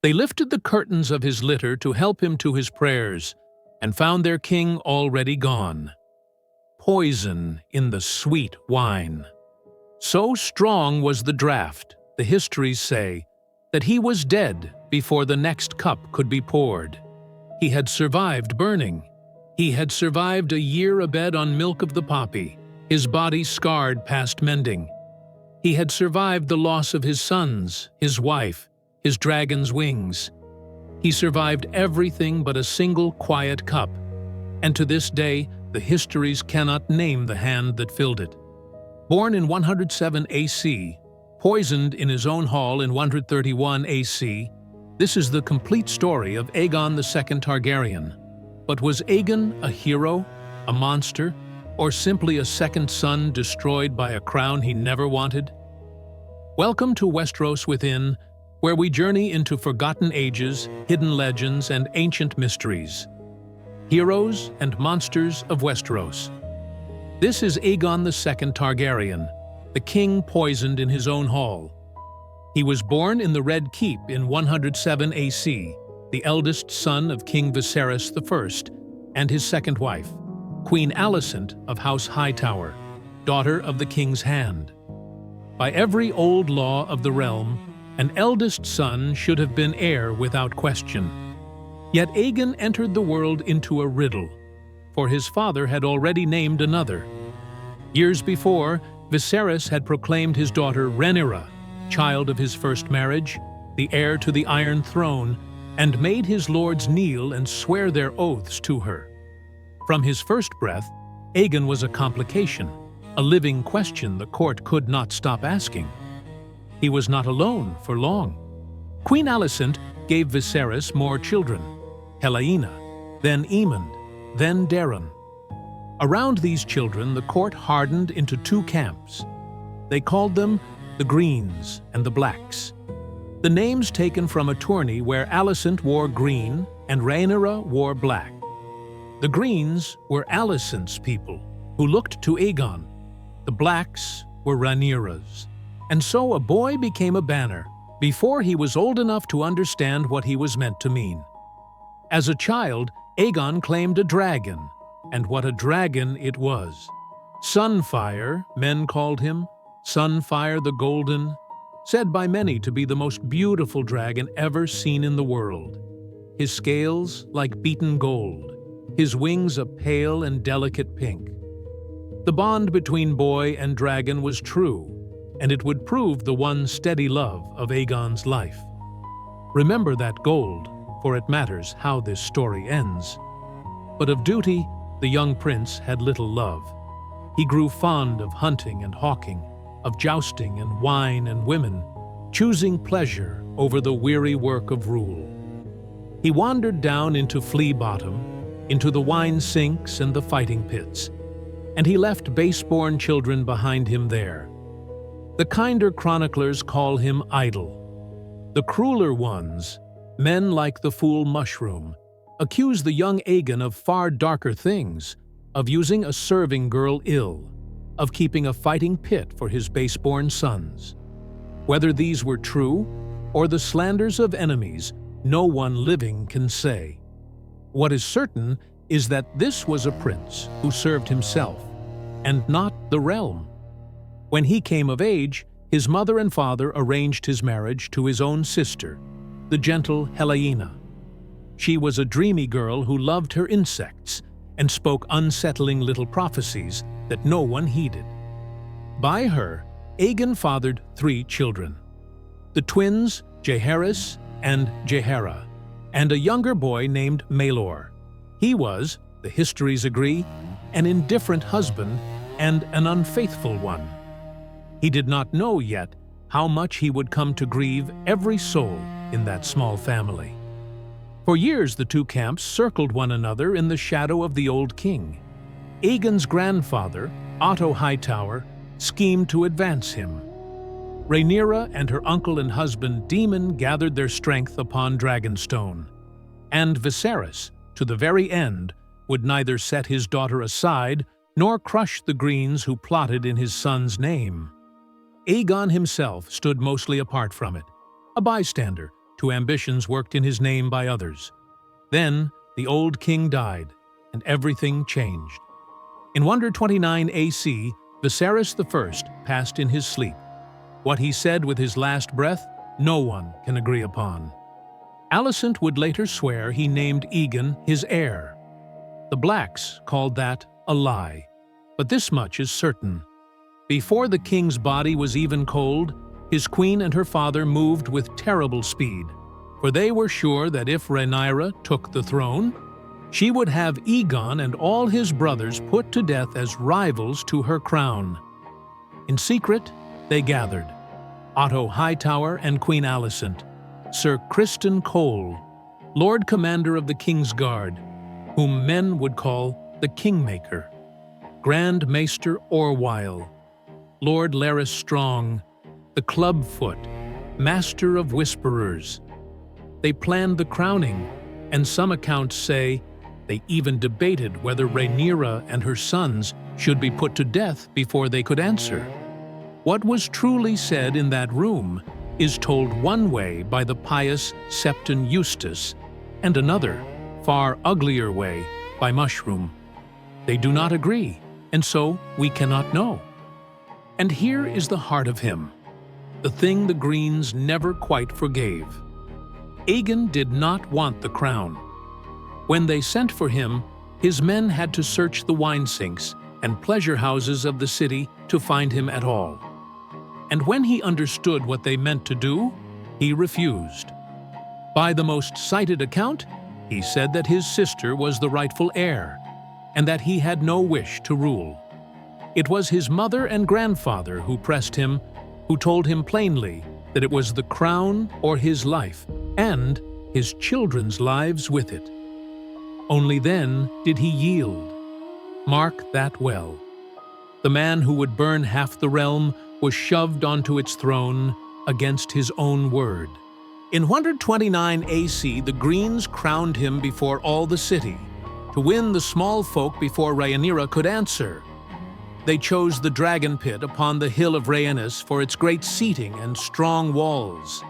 They lifted the curtains of his litter to help him to his prayers, and found their king already gone. Poison in the sweet wine. So strong was the draught, the histories say, that he was dead before the next cup could be poured. He had survived burning. He had survived a year abed on milk of the poppy, his body scarred past mending. He had survived the loss of his sons, his wife, his dragon's wings. He survived everything but a single quiet cup, and to this day the histories cannot name the hand that filled it. Born in 107 AC, poisoned in his own hall in 131 AC, this is the complete story of Aegon the Second Targaryen. But was Aegon a hero, a monster, or simply a second son destroyed by a crown he never wanted? Welcome to Westeros Within, where we journey into forgotten ages, hidden legends, and ancient mysteries. Heroes and monsters of Westeros. This is Aegon the Second Targaryen, the king poisoned in his own hall. He was born in the Red Keep in 107 AC, the eldest son of King Viserys I and his second wife, Queen Alicent of House Hightower, daughter of the King's Hand. By every old law of the realm, an eldest son should have been heir without question. Yet Aegon entered the world into a riddle, for his father had already named another. Years before, Viserys had proclaimed his daughter Rhaenyra, child of his first marriage, the heir to the Iron Throne, and made his lords kneel and swear their oaths to her. From his first breath, Aegon was a complication, a living question the court could not stop asking. He was not alone for long. Queen Alicent gave Viserys more children, Helaena, then Aemond, then Daeron. Around these children, the court hardened into two camps. They called them the Greens and the Blacks. The names taken from a tourney where Alicent wore green and Rhaenyra wore black. The Greens were Alicent's people, who looked to Aegon. The Blacks were Rhaenyra's. And so a boy became a banner, before he was old enough to understand what he was meant to mean. As a child, Aegon claimed a dragon, and what a dragon it was. Sunfyre, men called him, Sunfyre the Golden, said by many to be the most beautiful dragon ever seen in the world. His scales like beaten gold, his wings a pale and delicate pink. The bond between boy and dragon was true, and it would prove the one steady love of Aegon's life. Remember that gold, for it matters how this story ends. But of duty, the young prince had little love. He grew fond of hunting and hawking, of jousting and wine and women, choosing pleasure over the weary work of rule. He wandered down into Flea Bottom, into the wine sinks and the fighting pits, and he left base-born children behind him there. The kinder chroniclers call him idle. The crueler ones, men like the fool Mushroom, accuse the young Aegon of far darker things, of using a serving girl ill, of keeping a fighting pit for his base-born sons. Whether these were true, or the slanders of enemies, no one living can say. What is certain is that this was a prince who served himself, and not the realm. When he came of age, his mother and father arranged his marriage to his own sister, the gentle Helaena. She was a dreamy girl who loved her insects and spoke unsettling little prophecies that no one heeded. By her, Aegon fathered 3 children, the twins Jaehaerys and Jaehaera, and a younger boy named Maelor. He was, the histories agree, an indifferent husband and an unfaithful one. He did not know yet how much he would come to grieve every soul in that small family. For years the two camps circled one another in the shadow of the old king. Aegon's grandfather, Otto Hightower, schemed to advance him. Rhaenyra and her uncle and husband Daemon gathered their strength upon Dragonstone. And Viserys, to the very end, would neither set his daughter aside nor crush the Greens who plotted in his son's name. Aegon himself stood mostly apart from it, a bystander, to ambitions worked in his name by others. Then the old king died, and everything changed. In 129 AC, Viserys I passed in his sleep. What he said with his last breath, no one can agree upon. Alicent would later swear he named Aegon his heir. The Blacks called that a lie, but this much is certain. Before the king's body was even cold, his queen and her father moved with terrible speed, for they were sure that if Rhaenyra took the throne, she would have Aegon and all his brothers put to death as rivals to her crown. In secret, they gathered Otto Hightower and Queen Alicent, Sir Criston Cole, Lord Commander of the King's Guard, whom men would call the Kingmaker, Grand Maester Orwyle, Lord Larys Strong, the Clubfoot, Master of Whisperers. They planned the crowning, and some accounts say they even debated whether Rhaenyra and her sons should be put to death before they could answer. What was truly said in that room is told one way by the pious Septon Eustace, and another, far uglier way, by Mushroom. They do not agree, and so we cannot know. And here is the heart of him, the thing the Greens never quite forgave. Aegon did not want the crown. When they sent for him, his men had to search the wine sinks and pleasure houses of the city to find him at all. And when he understood what they meant to do, he refused. By the most cited account, he said that his sister was the rightful heir, and that he had no wish to rule. It was his mother and grandfather who pressed him, who told him plainly that it was the crown or his life, and his children's lives with it. Only then did he yield. Mark that well. The man who would burn half the realm was shoved onto its throne against his own word. In 129 AC, the Greens crowned him before all the city, to win the small folk before Rhaenyra could answer. They chose the dragon pit upon the hill of Rhaenys for its great seating and strong walls.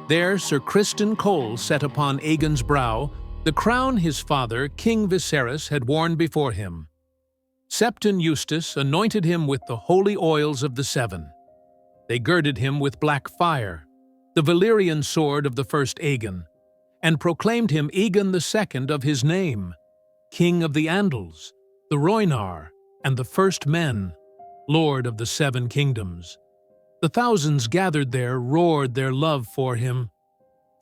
There Sir Criston Cole set upon Aegon's brow the crown his father, King Viserys, had worn before him. Septon Eustace anointed him with the holy oils of the Seven. They girded him with black fire, the Valyrian sword of the first Aegon, and proclaimed him Aegon the Second of his name, King of the Andals, the Rhoynar, and the First Men, Lord of the Seven Kingdoms. The thousands gathered there roared their love for him.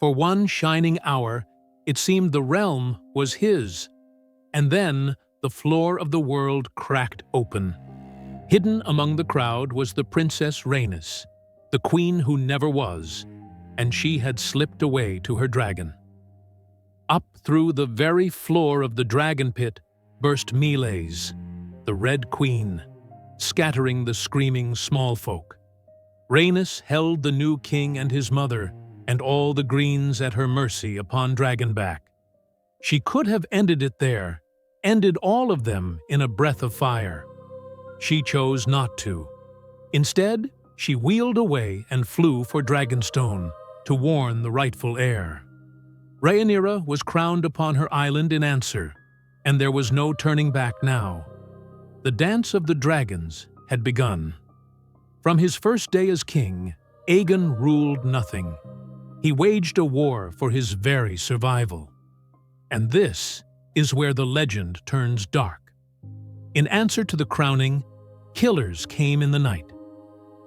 For one shining hour, it seemed the realm was his, and then the floor of the world cracked open. Hidden among the crowd was the Princess Rhaenys, the queen who never was, and she had slipped away to her dragon. Up through the very floor of the dragon pit burst Meleys, the Red Queen, scattering the screaming small folk. Rhaenys held the new king and his mother, and all the Greens at her mercy upon Dragonback. She could have ended it there, ended all of them in a breath of fire. She chose not to. Instead, she wheeled away and flew for Dragonstone to warn the rightful heir. Rhaenyra was crowned upon her island in answer, and there was no turning back now. The dance of the dragons had begun. From his first day as king, Aegon ruled nothing. He waged a war for his very survival. And this is where the legend turns dark. In answer to the crowning, killers came in the night.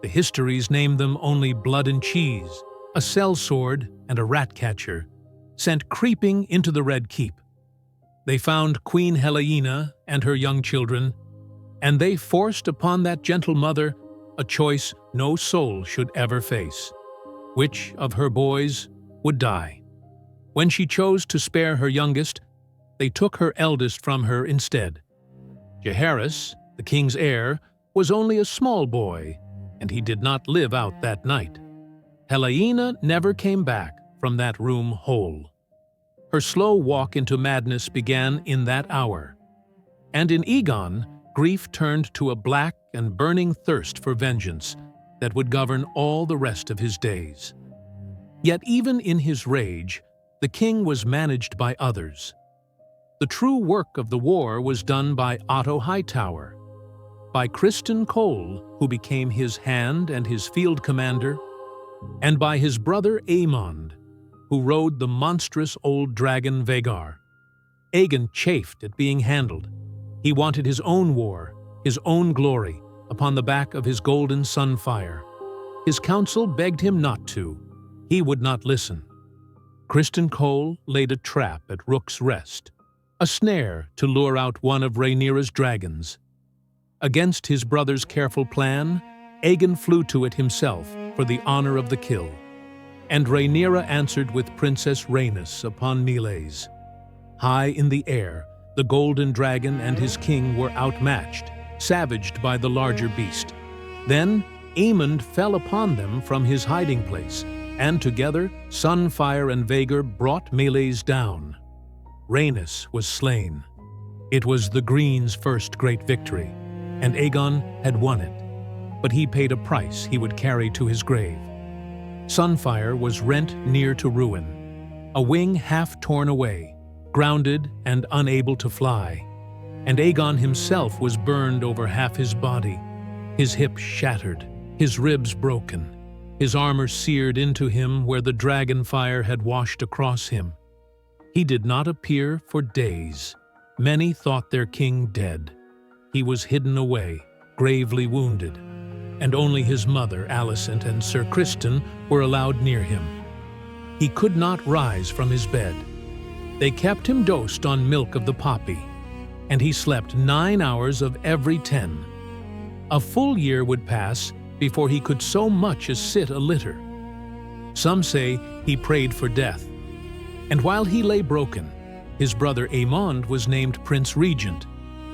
The histories name them only Blood and Cheese, a sellsword, and a rat-catcher, sent creeping into the Red Keep. They found Queen Helaena and her young children, and they forced upon that gentle mother a choice no soul should ever face. Which of her boys would die? When she chose to spare her youngest, they took her eldest from her instead. Jaehaerys, the king's heir, was only a small boy, and he did not live out that night. Helaena never came back from that room whole. Her slow walk into madness began in that hour. And in Aegon, grief turned to a black and burning thirst for vengeance that would govern all the rest of his days. Yet even in his rage, the king was managed by others. The true work of the war was done by Otto Hightower, by Criston Cole, who became his hand and his field commander, and by his brother Aemond, who rode the monstrous old dragon Vhagar. Aegon chafed at being handled. He wanted his own war, his own glory, upon the back of his golden Sunfyre. His council begged him not to. He would not listen. Criston Cole laid a trap at Rook's Rest, a snare to lure out one of Rhaenyra's dragons. Against his brother's careful plan, Aegon flew to it himself for the honor of the kill, and Rhaenyra answered with Princess Rhaenys upon melees. High in the air, the golden dragon and his king were outmatched, savaged by the larger beast. Then Aemond fell upon them from his hiding place, and together Sunfyre and Vhagar brought melees down. Rhaenys was slain. It was the Green's first great victory, and Aegon had won it, but he paid a price he would carry to his grave. Sunfyre was rent near to ruin, a wing half torn away, grounded and unable to fly, and Aegon himself was burned over half his body, his hips shattered, his ribs broken, his armor seared into him where the dragonfire had washed across him. He did not appear for days. Many thought their king dead. He was hidden away, gravely wounded, and only his mother, Alicent, and Sir Criston were allowed near him. He could not rise from his bed. They kept him dosed on milk of the poppy, and he slept 9 hours of every 10. A full year would pass before he could so much as sit a litter. Some say he prayed for death. And while he lay broken, his brother Aemond was named Prince Regent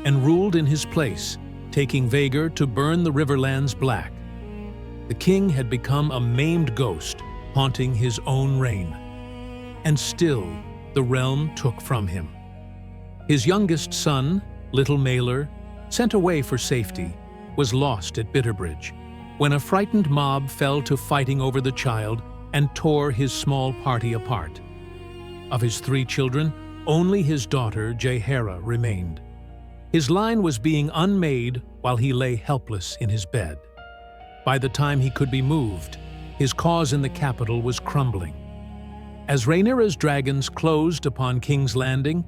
and ruled in his place, taking Vhagar to burn the riverlands black. The king had become a maimed ghost, haunting his own reign. And still, the realm took from him. His youngest son, little Maelor, sent away for safety, was lost at Bitterbridge, when a frightened mob fell to fighting over the child and tore his small party apart. Of his 3 children, only his daughter Jaehaera remained. His line was being unmade while he lay helpless in his bed. By the time he could be moved, his cause in the capital was crumbling. As Rhaenyra's dragons closed upon King's Landing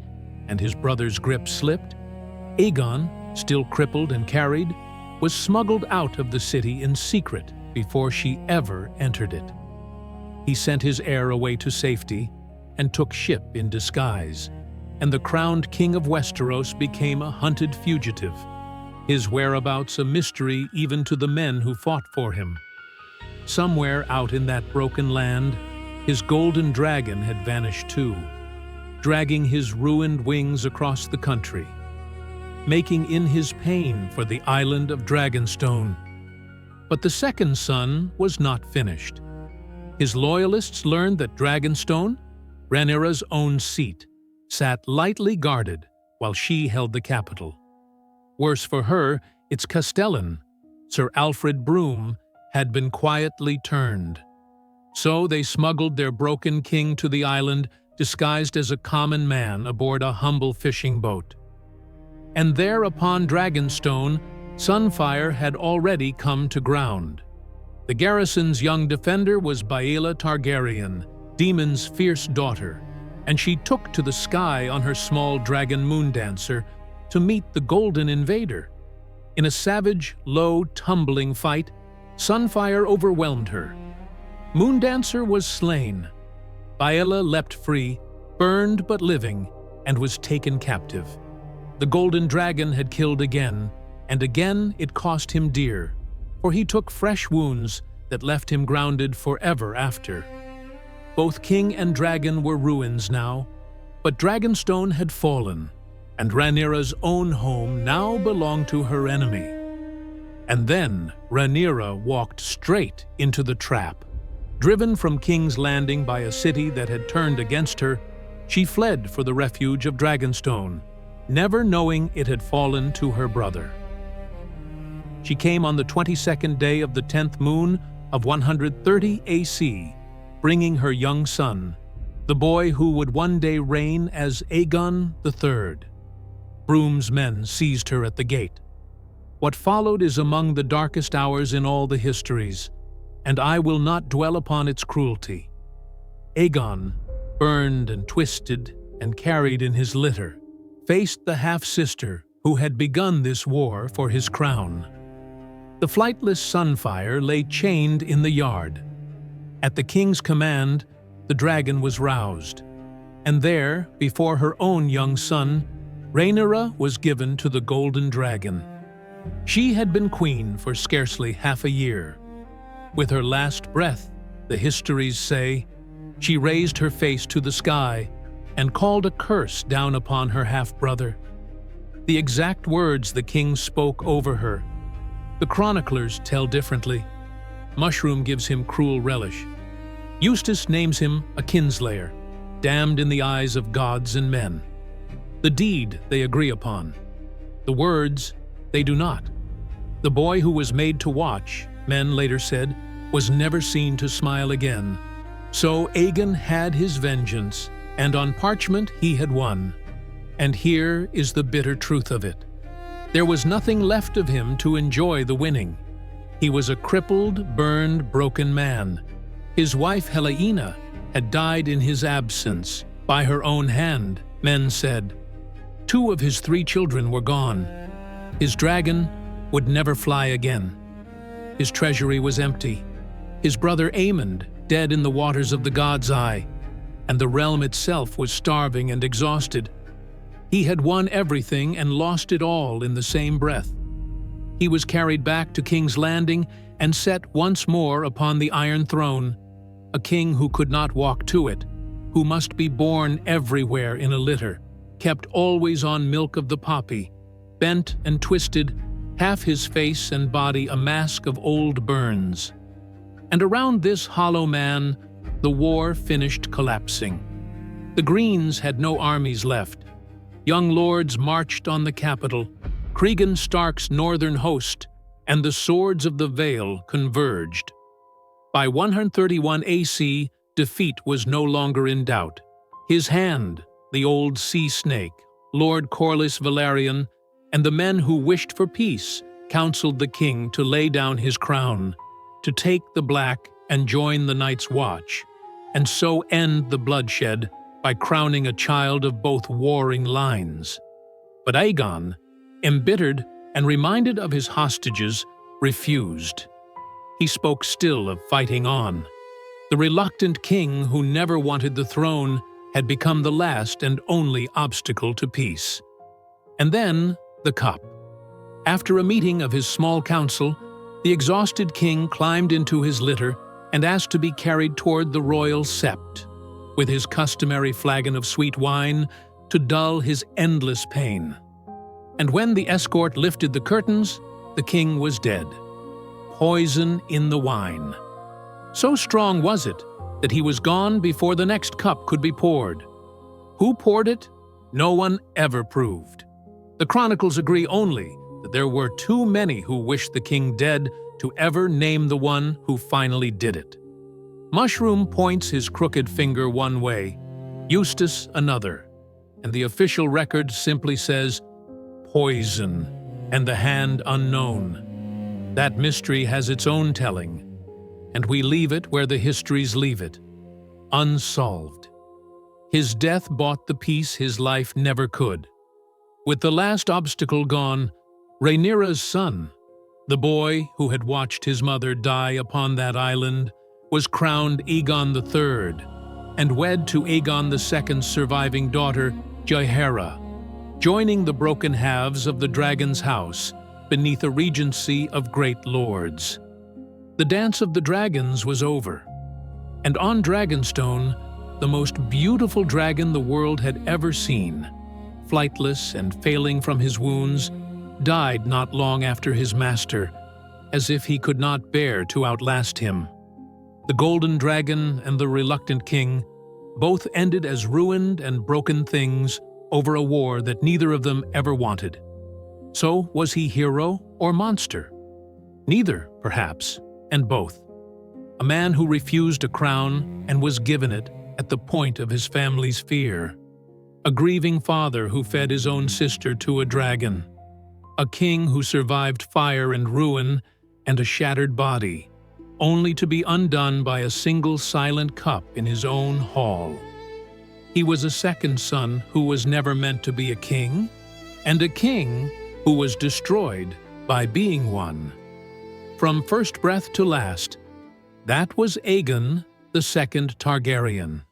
and his brother's grip slipped, Aegon, still crippled and carried, was smuggled out of the city in secret before she ever entered it. He sent his heir away to safety and took ship in disguise, and the crowned king of Westeros became a hunted fugitive, his whereabouts a mystery even to the men who fought for him. Somewhere out in that broken land, his golden dragon had vanished too, dragging his ruined wings across the country, making in his pain for the island of Dragonstone. But the second son was not finished. His loyalists learned that Dragonstone, Rhaenyra's own seat, sat lightly guarded while she held the capital. Worse for her, its castellan, Sir Alfred Broom, had been quietly turned. So they smuggled their broken king to the island disguised as a common man aboard a humble fishing boat. And there upon Dragonstone, Sunfyre had already come to ground. The garrison's young defender was Baela Targaryen, Daemon's fierce daughter, and she took to the sky on her small dragon Moondancer to meet the golden invader. In a savage, low, tumbling fight, Sunfyre overwhelmed her. Moondancer was slain. Baela leapt free, burned but living, and was taken captive. The golden dragon had killed again, and again it cost him dear, for he took fresh wounds that left him grounded forever after. Both king and dragon were ruins now, but Dragonstone had fallen, and Rhaenyra's own home now belonged to her enemy. And then Rhaenyra walked straight into the trap. Driven from King's Landing by a city that had turned against her, she fled for the refuge of Dragonstone, never knowing it had fallen to her brother. She came on the 22nd day of the 10th moon of 130 AC, bringing her young son, the boy who would one day reign as Aegon III. Broom's men seized her at the gate. What followed is among the darkest hours in all the histories, and I will not dwell upon its cruelty. Aegon, burned and twisted and carried in his litter, faced the half-sister who had begun this war for his crown. The flightless Sunfyre lay chained in the yard. At the king's command, the dragon was roused, and there, before her own young son, Rhaenyra was given to the golden dragon. She had been queen for scarcely half a year. With her last breath, the histories say, she raised her face to the sky and called a curse down upon her half-brother. The exact words the king spoke over her, the chroniclers tell differently. Mushroom gives him cruel relish. Eustace names him a kinslayer, damned in the eyes of gods and men. The deed they agree upon. The words they do not. The boy who was made to watch, men later said, was never seen to smile again. So Aegon had his vengeance, and on parchment he had won. And here is the bitter truth of it. There was nothing left of him to enjoy the winning. He was a crippled, burned, broken man. His wife Helaena had died in his absence, by her own hand, men said. 2 of his 3 children were gone. His dragon would never fly again. His treasury was empty. His brother Aemond, dead in the waters of the God's Eye, and the realm itself was starving and exhausted. He had won everything and lost it all in the same breath. He was carried back to King's Landing and set once more upon the Iron Throne, a king who could not walk to it, who must be borne everywhere in a litter, kept always on milk of the poppy, bent and twisted, half his face and body a mask of old burns. And around this hollow man, the war finished collapsing. The Greens had no armies left. Young lords marched on the capital, Cregan Stark's northern host, and the swords of the Vale converged. By 131 AC, defeat was no longer in doubt. His hand, the old sea snake, Lord Corlys Velaryon, and the men who wished for peace counseled the king to lay down his crown, to take the black and join the Night's Watch, and so end the bloodshed by crowning a child of both warring lines. But Aegon, embittered and reminded of his hostages, refused. He spoke still of fighting on. The reluctant king who never wanted the throne had become the last and only obstacle to peace. And then the cup. After a meeting of his small council, the exhausted king climbed into his litter and asked to be carried toward the royal sept, with his customary flagon of sweet wine to dull his endless pain. And when the escort lifted the curtains, the king was dead. Poison in the wine. So strong was it that he was gone before the next cup could be poured. Who poured it? No one ever proved. The chronicles agree only that there were too many who wished the king dead to ever name the one who finally did it. Mushroom points his crooked finger one way, Eustace another, and the official record simply says, poison, and the hand unknown. That mystery has its own telling, and we leave it where the histories leave it, unsolved. His death bought the peace his life never could. With the last obstacle gone, Rhaenyra's son, the boy who had watched his mother die upon that island, was crowned Aegon III and wed to Aegon the Second's surviving daughter, Rhaenyra, joining the broken halves of the dragon's house beneath a regency of great lords. The dance of the dragons was over, and on Dragonstone, the most beautiful dragon the world had ever seen, flightless and failing from his wounds, died not long after his master, as if he could not bear to outlast him. The golden dragon and the reluctant king both ended as ruined and broken things over a war that neither of them ever wanted. So was he hero or monster? Neither, perhaps, and both. a man who refused a crown and was given it at the point of his family's fear, a grieving father who fed his own sister to a dragon, a king who survived fire and ruin and a shattered body, only to be undone by a single silent cup in his own hall. He was a second son who was never meant to be a king, and a king who was destroyed by being one. From first breath to last, that was Aegon the Second Targaryen.